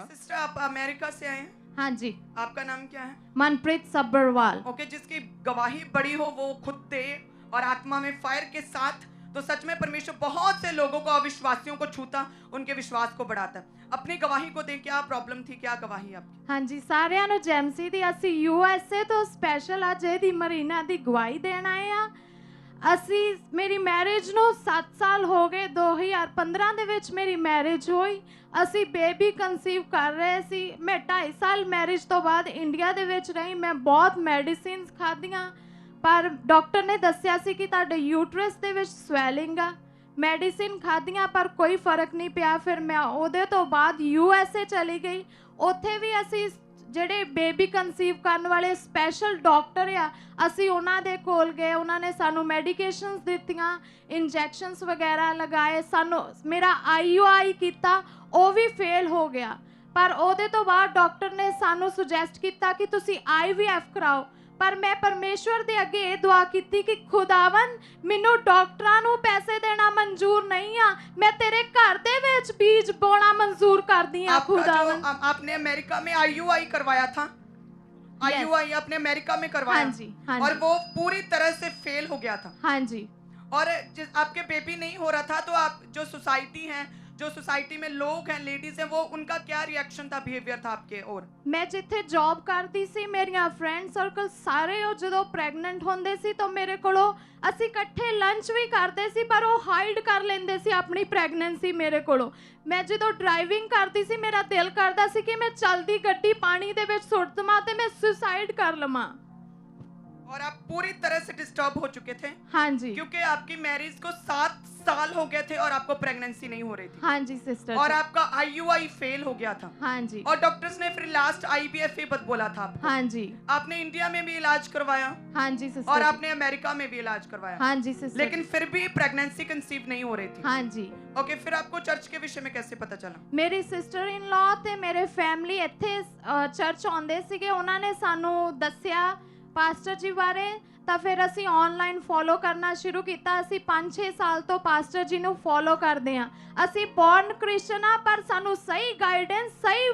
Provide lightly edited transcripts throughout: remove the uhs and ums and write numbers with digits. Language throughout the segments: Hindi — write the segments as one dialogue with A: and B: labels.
A: सिस्टर आप अमेरिका से आए हैं?
B: हाँ जी।
A: आपका नाम क्या है?
B: मनप्रीत सब्बरवाल।
A: ओके, जिसकी गवाही बड़ी हो वो खुद दे और आत्मा में फायर के साथ, तो सच में परमेश्वर बहुत से लोगों को, अविश्वासियों को छूता, उनके विश्वास को बढ़ाता है। अपनी गवाही को दें, क्या प्रॉब्लम थी, क्या गवाही आपकी?
B: हाँ जी, ਸਾਰਿਆਂ ਨੂੰ ਜੈਮਸੀ ਦੀ ਅਸੀਂ USA ਤੋਂ ਸਪੈਸ਼ਲ ਅੱਜ ਇਹਦੀ ਮਰੀਨਾ ਦੀ ਗਵਾਹੀ ਦੇਣ ਆਏ ਆ। ਅਸੀਂ ਮੇਰੀ ਮੈਰਿਜ ਨੂੰ 7 ਸਾਲ ਹੋ ਗਏ। 2015 ਦੇ ਵਿੱਚ ਮੇਰੀ ਮੈਰਿਜ ਹੋਈ। ਅਸੀਂ ਬੇਬੀ ਕਨਸੀਵ ਕਰ ਰਹੇ ਸੀ। ਮੈਂ 2.5 ਸਾਲ ਮੈਰਿਜ ਤੋਂ ਬਾਅਦ ਇੰਡੀਆ ਦੇ ਵਿੱਚ ਰਹੀ। ਮੈਂ ਬਹੁਤ ਮੈਡੀਸਿਨਸ ਖਾਧੀਆਂ, ਪਰ ਡਾਕਟਰ ਨੇ ਦੱਸਿਆ ਸੀ ਕਿ ਤੁਹਾਡੇ ਯੂਟਰਸ ਦੇ ਵਿੱਚ ਸਵੈਲਿੰਗ ਆ। ਮੈਡੀਸਿਨ ਖਾਧੀਆਂ ਪਰ ਕੋਈ ਫਰਕ ਨਹੀਂ ਪਿਆ। ਫਿਰ ਮੈਂ ਉਹਦੇ ਤੋਂ ਬਾਅਦ USA ਚਲੀ ਗਈ। ਉੱਥੇ ਵੀ ਅਸੀਂ ਜਿਹੜੇ ਬੇਬੀ ਕਨਸੀਵ ਕਰਨ ਵਾਲੇ ਸਪੈਸ਼ਲ ਡਾਕਟਰ ਆ, ਅਸੀਂ ਉਹਨਾਂ ਦੇ ਕੋਲ ਗਏ। ਉਹਨਾਂ ਨੇ ਸਾਨੂੰ ਮੈਡੀਕੇਸ਼ਨਸ ਦਿੱਤੀਆਂ, ਇੰਜੈਕਸ਼ਨਸ ਵਗੈਰਾ ਲਗਾਏ। ਸਾਨੂੰ ਮੇਰਾ IUI ਕੀਤਾ, ਉਹ ਵੀ ਫੇਲ ਹੋ ਗਿਆ। ਪਰ ਉਹਦੇ ਤੋਂ ਬਾਅਦ ਡਾਕਟਰ ਨੇ ਸਾਨੂੰ ਸੁਜੈਸਟ ਕੀਤਾ ਕਿ ਤੁਸੀਂ IVF ਕਰਾਓ। ਪਰ ਮੈਂ ਪਰਮੇਸ਼ਵਰ ਦੇ ਅੱਗੇ ਇਹ ਦੁਆ ਕੀਤੀ ਕਿ ਖੁਦਾਵੰਦ, ਮੈਨੂੰ ਡਾਕਟਰਾਂ ਨੂੰ ਪੈਸੇ ਦੇਣਾ ਮਨਜ਼ੂਰ ਨਹੀਂ ਆ। ਮੈਂ ਤੇਰੇ ਘਰ ਦੇ ਵਿੱਚ ਬੀਜ बोना मंजूर कर दिया खुदावन।
A: आपने अमेरिका में IUI करवाया था? IUI आपने अमेरिका में करवाया?
B: हाँ जी, हाँ
A: और
B: जी।
A: वो पूरी तरह से फेल हो गया था?
B: हाँ जी।
A: और आपके बेबी नहीं हो रहा था, तो आप जो सोसाइटी है, जो सोसाइटी में लोग हैं, लेडीज हैं, वो उनका क्या रिएक्शन था, बिहेवियर था आपके? और
B: मैं जिथे जॉब करती सी, मेरिया फ्रेंड सर्कल सारे ਉਹ ਜਦੋਂ ਪ੍ਰੈਗਨੈਂਟ ਹੁੰਦੇ ਸੀ ਤਾਂ ਮੇਰੇ ਕੋਲੋਂ ਅਸੀਂ ਇਕੱਠੇ ਲੰਚ ਵੀ ਕਰਦੇ ਸੀ, ਪਰ ਉਹ ਹਾਈਡ ਕਰ ਲੈਂਦੇ ਸੀ ਆਪਣੀ ਪ੍ਰੈਗਨੈਂਸੀ ਮੇਰੇ ਕੋਲੋਂ। ਮੈਂ ਜਦੋਂ ਡਰਾਈਵਿੰਗ ਕਰਦੀ ਸੀ, ਮੇਰਾ ਦਿਲ ਕਰਦਾ ਸੀ ਕਿ ਮੈਂ ਚਲਦੀ ਗੱਡੀ ਪਾਣੀ ਦੇ ਵਿੱਚ ਸੁੱਟ ਦਵਾਂ ਤੇ ਮੈਂ ਸੁਸਾइड ਕਰ ਲਵਾਂ।
A: और आप पूरी तरह से डिस्टर्ब हो चुके थे?
B: हाँ जी।
A: क्योंकि आपकी मैरिज को 7 साल हो गए थे और आपको प्रेगनेंसी नहीं हो रही थी।
B: हाँ जी सिस्टर।
A: और आपका IUI फेल हो गया था।
B: हाँ जी।
A: और डॉक्टर्स ने फिर लास्ट IVF बोला था आपको।
B: हाँ जी।
A: आपने इंडिया में भी इलाज करवाया?
B: हाँ जी सिस्टर।
A: और आपने अमेरिका में भी इलाज करवाया?
B: हाँ जी सिस्टर।
A: लेकिन फिर भी प्रेगनेंसी कंसीव नहीं हो रही थी?
B: हाँ जी।
A: ओके, फिर आपको चर्च के विषय में कैसे पता चला?
B: मेरी सिस्टर इन लॉ ते मेरे फैमिली ਇੱਥੇ ਚਰਚ ਆਉਂਦੇ ਸੀਗੇ। ਉਹਨਾਂ ਨੇ ਸਾਨੂੰ ਦੱਸਿਆ ਪਾਸਟਰ ਜੀ ਬਾਰੇ, ਤਾਂ ਫਿਰ ਅਸੀਂ ਆਨਲਾਈਨ ਫੋਲੋ ਕਰਨਾ ਸ਼ੁਰੂ ਕੀਤਾ। ਅਸੀਂ 5-6 ਸਾਲ ਤੋਂ ਪਾਸਟਰ ਜੀ ਨੂੰ ਫੋਲੋ ਕਰਦੇ ਹਾਂ। ਅਸੀਂ ਬੌਰਨ ਕ੍ਰਿਸਚਨ ਆ, ਪਰ ਸਾਨੂੰ ਸਹੀ ਗਾਈਡੈਂਸ, ਸਹੀ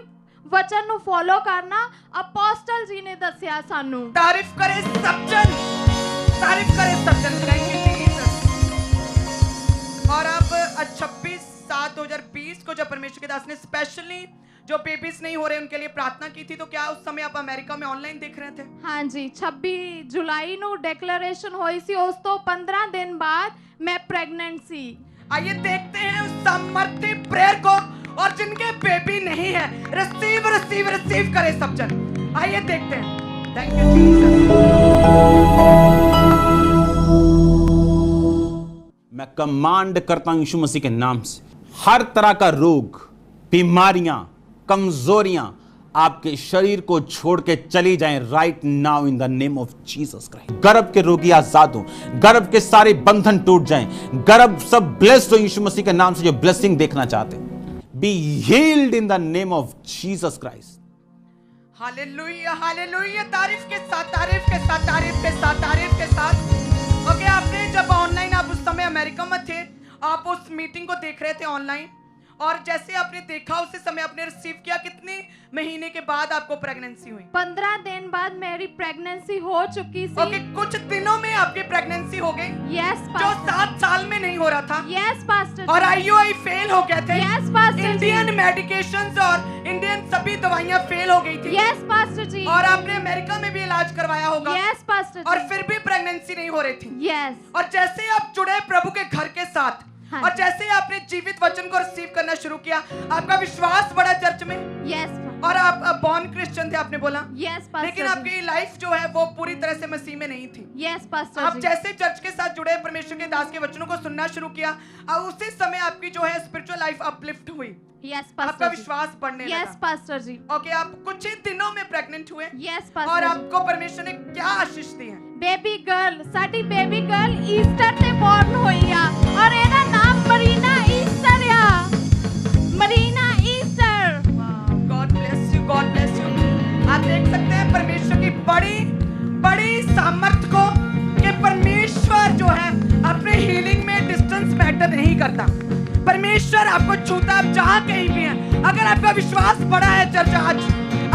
B: ਵਚਨ ਨੂੰ ਫੋਲੋ ਕਰਨਾ ਅਪੋਸਟਲ ਜੀ ਨੇ ਦੱਸਿਆ ਸਾਨੂੰ।
A: तारीफ करे सब जन, तारीफ करे सब जन। Thank you Jesus. और अब 26/7/2020 को जब परमेश्वर के दास ने स्पेशली जो बेबीज नहीं हो रहे उनके लिए प्रार्थना की थी, तो क्या उस समय आप अमेरिका में ऑनलाइन देख रहे थे?
B: हाँ जी, 26 जुलाई ਨੂੰ ਡਿਕਲੇਰੇਸ਼ਨ ਹੋਈ ਸੀ। ਉਸ ਤੋਂ 15 ਦਿਨ ਬਾਅਦ मैं प्रेग्नेंट सी।
A: आइए देखते हैं उस सामर्थ्य प्रेयर को, और जिनके बेबी नहीं है रिसीव रिसीव रिसीव करे सब जन। आइए देखते हैं। Thank you Jesus.
C: मैं कमांड करता हूं यीशु मसीह के नाम से, हर तरह का रोग, बीमारियां, कमजोरियां आपके शरीर को छोड़ के चली जाएं right now in the name of Jesus Christ. गर्भ के रोगी आजाद हो, गर्भ के सारे बंधन टूट जाएं, गर्भ सब ब्लेस्ड हो यीशु मसीह के नाम से। जो ब्लेसिंग देखना चाहते हैं, be healed in the name of Jesus Christ.
A: Hallelujah hallelujah. तारीफ के साथ, तारीफ के साथ, तारीफ के साथ, तारीफ के साथ। ओके, आपने जब ऑनलाइन, आप उस समय अमेरिका में थे, आप उस मीटिंग को देख रहे थे ऑनलाइन, और जैसे आपने देखा उसी समय आपने रिसीव किया, कितने महीने के बाद आपको प्रेगनेंसी हुई?
B: 15 दिन बाद मेरी प्रेगनेंसी हो चुकी थी।
A: ओके, कुछ दिनों में आपकी प्रेगनेंसी हो गई?
B: यस
A: जो 7 साल में नहीं हो रहा था?
B: Yes pastor.
A: और IUI फेल हो गए थे?
B: Yes pastor.
A: इंडियन मेडिकेशंस और इंडियन सभी दवाइयां फेल हो गई थी?
B: यस पास्टर जी।
A: और आपने अमेरिका में भी इलाज करवाया होगा?
B: यस पास्टर जी।
A: और फिर भी प्रेगनेंसी नहीं हो रही थी?
B: यस।
A: और जैसे आप जुड़े प्रभु के घर के साथ,
B: हाँ।
A: और जैसे आपने जीवित वचन को रिसीव करना शुरू किया, आपका विश्वास बढ़ा चर्च में?
B: यस।
A: और आप बॉर्न क्रिश्चियन थे आपने बोला?
B: Yes pastor.
A: लेकिन आपकी लाइफ जो है वो पूरी तरह से मसीह में नहीं थी?
B: यस पास्टर
A: आप
B: जी।
A: जैसे चर्च के साथ जुड़े, परमेश्वर के दास के वचनों को सुनना शुरू किया, और उसी समय आपकी जो है स्पिरिचुअल लाइफ अपलिफ्ट हुई,
B: यस
A: आपका
B: पास्टर जी।
A: विश्वास बढ़ने लगा।
B: यस पास्टर जी।
A: ओके, आप कुछ ही दिनों में प्रेग्नेंट हुए?
B: यस
A: और
B: पास्टर जी।
A: आपको परमेश्वर ने क्या आशीष दी है?
B: बेबी गर्ल, साडी बेबी गर्ल ईस्टर ते बॉर्न होई आ, और एदा नाम मरीना ईस्टर आ। Marina Easter.
A: God bless you, God bless you. आप देख सकते हैं परमेश्वर की बड़ी बड़ी सामर्थ को, कि परमेश्वर जो है अपने हीलिंग में डिस्टेंस मैटर नहीं करता। परमेश्वर आपको छूता, आप जहां कहीं भी हैं, अगर आपका विश्वास बड़ा है चर्च आज,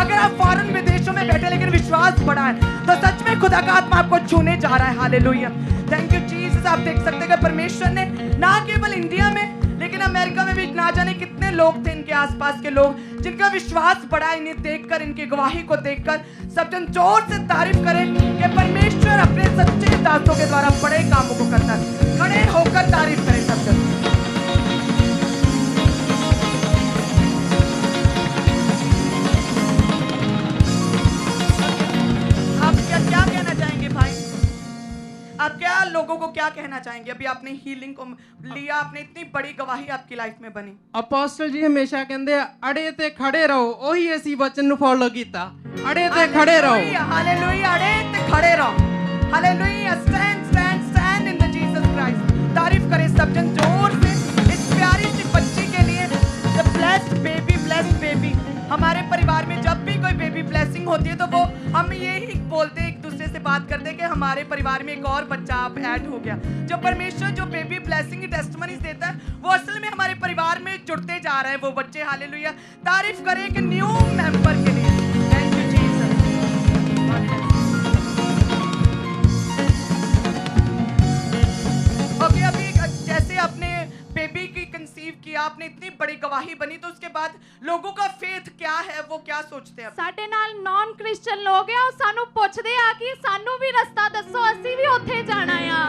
A: अगर आप फॉरेन विदेशों में बैठे लेकिन विश्वास बड़ा है, तो सच में खुदा का आत्मा आपको छूने जा रहा है। Hallelujah, thank you Jesus. आप देख सकते हैं कि परमेश्वर ने ना केवल इंडिया में लेकिन अमेरिका में भी ना जाने कितने लोग थे, इनके आसपास के लोग जिनका विश्वास बड़ा है। इन्हें देखकर, इनकी गवाही को देखकर सब जन जोर से तारीफ करें कि परमेश्वर अपने सच्चे दासों के द्वारा बड़े कामों को करता है। खड़े होकर तारीफ करें सब जन। क्या कहना चाहेंगे भाई? आप क्या लोगों को क्या कहना चाहेंगे? अभी आपने हीलिंग को लिया, आपने इतनी बड़ी गवाही आपकी लाइफ में बनी।
D: ਅਪੋਸਟਲ ਜੀ ਹਮੇਸ਼ਾ ਕਹਿੰਦੇ ਅੜੇ ਤੇ ਖੜੇ ਰਹੋ, ਉਹੀ ਅਸੀਂ ਵਚਨ ਨੂੰ ਫੋਲੋ ਕੀਤਾ। ਅੜੇ ਤੇ ਖੜੇ ਰਹੋ।
A: हालेलुया, अड़े ते खड़े रहो। Hallelujah, stand stand stand in the Jesus Christ. तारीफ करें सब जन जोर से इस प्यारी सी बच्ची के लिए। The blessed baby. हमारे परिवार में जब भी कोई बेबी ब्लेसिंग होती है तो वो हम यही बोलते हैं, एक दूसरे से बात करते हैं कि हमारे परिवार में एक और बच्चा आप ऐड हो गया। जो परमेश्वर जो बेबी ब्लेसिंग की टेस्टिमनीज देता है वो असल में हमारे परिवार में जुड़ते जा रहे हैं वो बच्चे। हालेलुया, तारीफ करें कि न्यू मेंबर के लिए। Thank you Jesus. अभी जैसे आपने बेबी की कंसीव किया, आपने इतनी बड़ी गवाही बनी, तो उसके बाद लोगों का फेथ क्या है, वो क्या सोचते हैं?
B: ਸਾਡੇ ਨਾਲ ਨਾਨ ਕ੍ਰਿਸਚੀਅਨ ਲੋਕ ਆ, ਉਹ ਸਾਨੂੰ ਪੁੱਛਦੇ ਆ ਕਿ ਸਾਨੂੰ ਵੀ ਰਸਤਾ ਦੱਸੋ, ਅਸੀਂ ਵੀ ਉੱਥੇ ਜਾਣਾ ਆ।